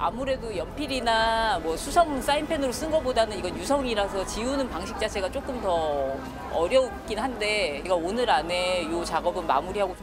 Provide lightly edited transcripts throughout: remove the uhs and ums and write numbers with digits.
아무래도 연필이나 뭐 수성 사인펜으로 쓴 것보다는 이건 유성이라서 지우는 방식 자체가 조금 더 어렵긴 한데 제가 오늘 안에 이 작업은 마무리하고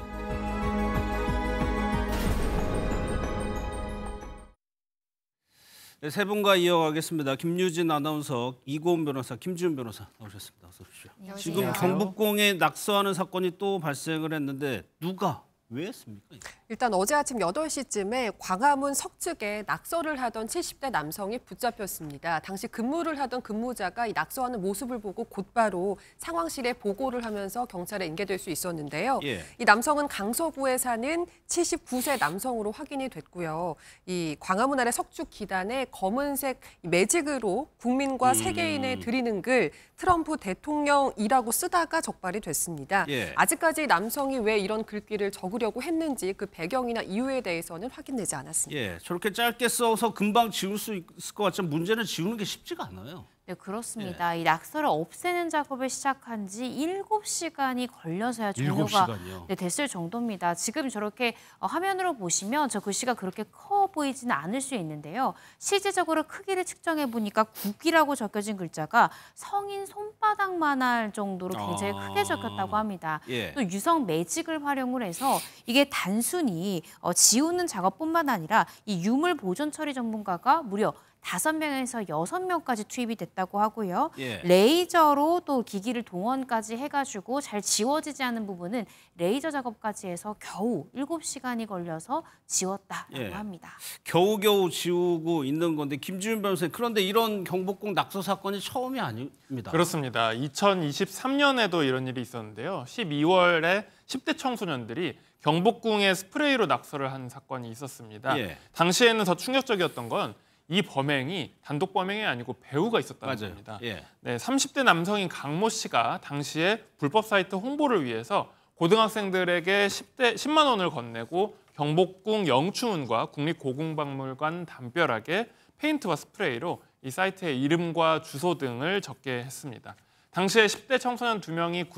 네, 세 분과 이어가겠습니다. 김유진 아나운서, 이고은 변호사, 김지훈 변호사 나오셨습니다. 어서 오십시오. 안녕하세요. 지금 경복궁에 낙서하는 사건이 또 발생을 했는데 누가 왜 했습니까? 일단 어제 아침 8시쯤에 광화문 석측에 낙서를 하던 70대 남성이 붙잡혔습니다. 당시 근무를 하던 근무자가 이 낙서하는 모습을 보고 곧바로 상황실에 보고를 하면서 경찰에 인계될 수 있었는데요. 이 남성은 강서구에 사는 79세 남성으로 확인이 됐고요. 이 광화문 아래 석축 기단에 검은색 매직으로 국민과 세계인에 드리는 글 트럼프 대통령이라고 쓰다가 적발이 됐습니다. 아직까지 남성이 왜 이런 글귀를 적으려고 했는지 그 배경이나 이유에 대해서는 확인되지 않았습니다. 저렇게 짧게 써서 금방 지울 수 있을 것 같지만 문제는 지우는 게 쉽지가 않아요. 네, 그렇습니다. 이 낙서를 없애는 작업을 시작한 지 7시간이 걸려서야 종료가 됐을 정도입니다. 지금 저렇게 화면으로 보시면 저 글씨가 그렇게 커 보이지는 않을 수 있는데요. 실질적으로 크기를 측정해 보니까 국이라고 적혀진 글자가 성인 손바닥만할 정도로 굉장히 크게 적혔다고 합니다. 또 유성 매직을 활용을 해서 이게 단순히 지우는 작업뿐만 아니라 이 유물 보존 처리 전문가가 무려 5명에서 6명까지 투입이 됐다고 하고요. 레이저로 또 기기를 동원까지 해가지고 잘 지워지지 않은 부분은 레이저 작업까지 해서 겨우 7시간이 걸려서 지웠다라고 합니다. 겨우겨우 지우고 있는 건데 김지훈 변호사님, 그런데 이런 경복궁 낙서 사건이 처음이 아닙니다. 그렇습니다. 2023년에도 이런 일이 있었는데요. 12월에 10대 청소년들이 경복궁에 스프레이로 낙서를 한 사건이 있었습니다. 당시에는 더 충격적이었던 건 이 범행이 단독 범행이 아니고 배우가 있었다는 겁니다. 네, 30대 남성인 강모 씨가 당시에 불법 사이트 홍보를 위해서 고등학생들에게 10만 원을 건네고 경복궁 영추문과 국립고궁박물관 담벼락에 페인트와 스프레이로 이 사이트의 이름과 주소 등을 적게 했습니다. 당시에 10대 청소년 2명이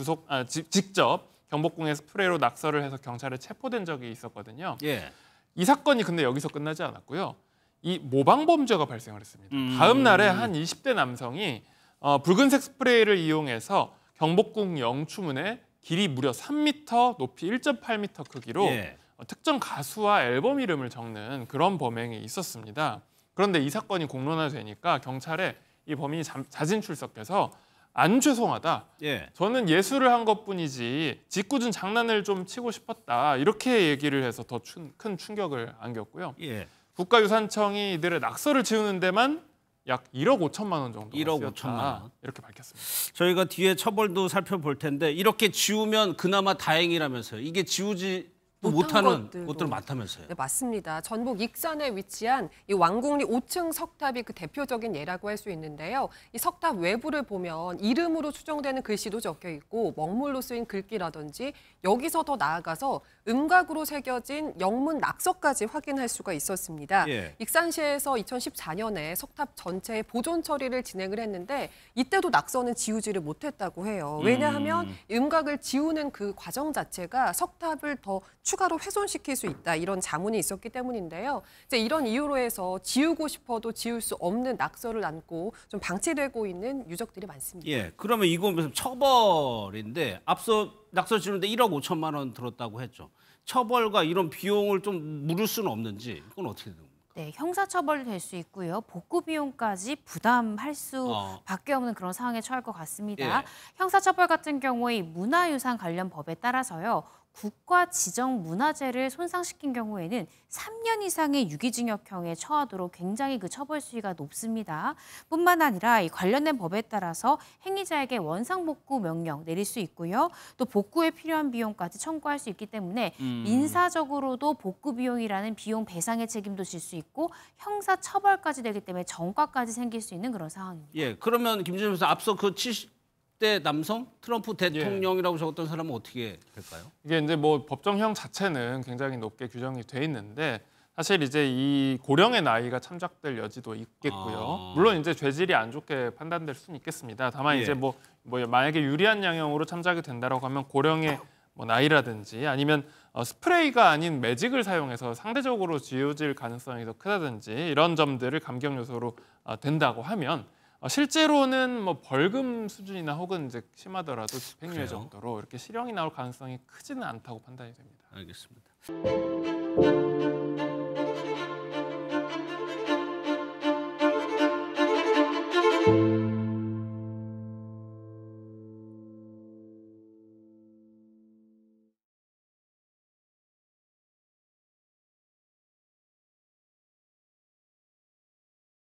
직접 경복궁에 스프레이로 낙서를 해서 경찰에 체포된 적이 있었거든요. 이 사건이 근데 여기서 끝나지 않았고요. 이 모방 범죄가 발생을 했습니다. 다음 날에 한 20대 남성이 붉은색 스프레이를 이용해서 경복궁 영추문에 길이 무려 3m, 높이 1.8m 크기로 특정 가수와 앨범 이름을 적는 그런 범행이 있었습니다. 그런데 이 사건이 공론화되니까 경찰에 이 범인이 자진 출석해서 안 죄송하다. 저는 예술을 한 것뿐이지 짓궂은 장난을 좀 치고 싶었다. 이렇게 얘기를 해서 더 큰 충격을 안겼고요. 국가유산청이 이들의 낙서를 지우는 데만 약 1억 5천만 원 정도 1억 5천만 원. 이렇게 밝혔습니다. 저희가 뒤에 처벌도 살펴볼 텐데 이렇게 지우면 그나마 다행이라면서요. 이게 지우지 못하는 곳들은 많다면서요. 네, 맞습니다. 전북 익산에 위치한 이 왕궁리 5층 석탑이 그 대표적인 예라고 할 수 있는데요. 이 석탑 외부를 보면 이름으로 추정되는 글씨도 적혀 있고 먹물로 쓰인 글귀라든지 여기서 더 나아가서 음각으로 새겨진 영문 낙서까지 확인할 수가 있었습니다. 익산시에서 2014년에 석탑 전체의 보존 처리를 진행을 했는데 이때도 낙서는 지우지를 못했다고 해요. 왜냐하면 음각을 지우는 그 과정 자체가 석탑을 더 추가로 훼손시킬 수 있다, 이런 자문이 있었기 때문인데요. 이제 이런 이유로 해서 지우고 싶어도 지울 수 없는 낙서를 안고 좀 방치되고 있는 유적들이 많습니다. 그러면 이건 처벌인데 앞서 낙서 지우는데 1억 5천만 원 들었다고 했죠. 처벌과 이런 비용을 좀 물을 수는 없는지 이건 어떻게 됩니까? 네, 형사처벌이 될 수 있고요. 복구 비용까지 부담할 수밖에 없는 그런 상황에 처할 것 같습니다. 형사처벌 같은 경우에 문화유산 관련 법에 따라서요. 국가 지정 문화재를 손상시킨 경우에는 3년 이상의 유기징역형에 처하도록 굉장히 그 처벌 수위가 높습니다. 뿐만 아니라 이 관련된 법에 따라서 행위자에게 원상복구 명령 내릴 수 있고요. 또 복구에 필요한 비용까지 청구할 수 있기 때문에 민사적으로도 복구 비용이라는 비용 배상의 책임도 질 수 있고 형사처벌까지 되기 때문에 전과까지 생길 수 있는 그런 상황입니다. 그러면 김준호 변호사, 앞서 그 70대 남성 트럼프 대통령이라고 적었던 사람은 어떻게 될까요? 이게 이제 뭐 법정형 자체는 굉장히 높게 규정이 돼 있는데 사실 이제 이 고령의 나이가 참작될 여지도 있겠고요. 물론 이제 죄질이 안 좋게 판단될 수는 있겠습니다. 다만 이제 뭐 만약에 유리한 양형으로 참작이 된다라고 하면 고령의 뭐 나이라든지 아니면 스프레이가 아닌 매직을 사용해서 상대적으로 지워질 가능성이 더 크다든지 이런 점들을 감경 요소로 된다고 하면 실제로는 뭐 벌금 수준이나 혹은 이제 심하더라도 집행유예 정도로 이렇게 실형이 나올 가능성이 크지는 않다고 판단이 됩니다. 알겠습니다.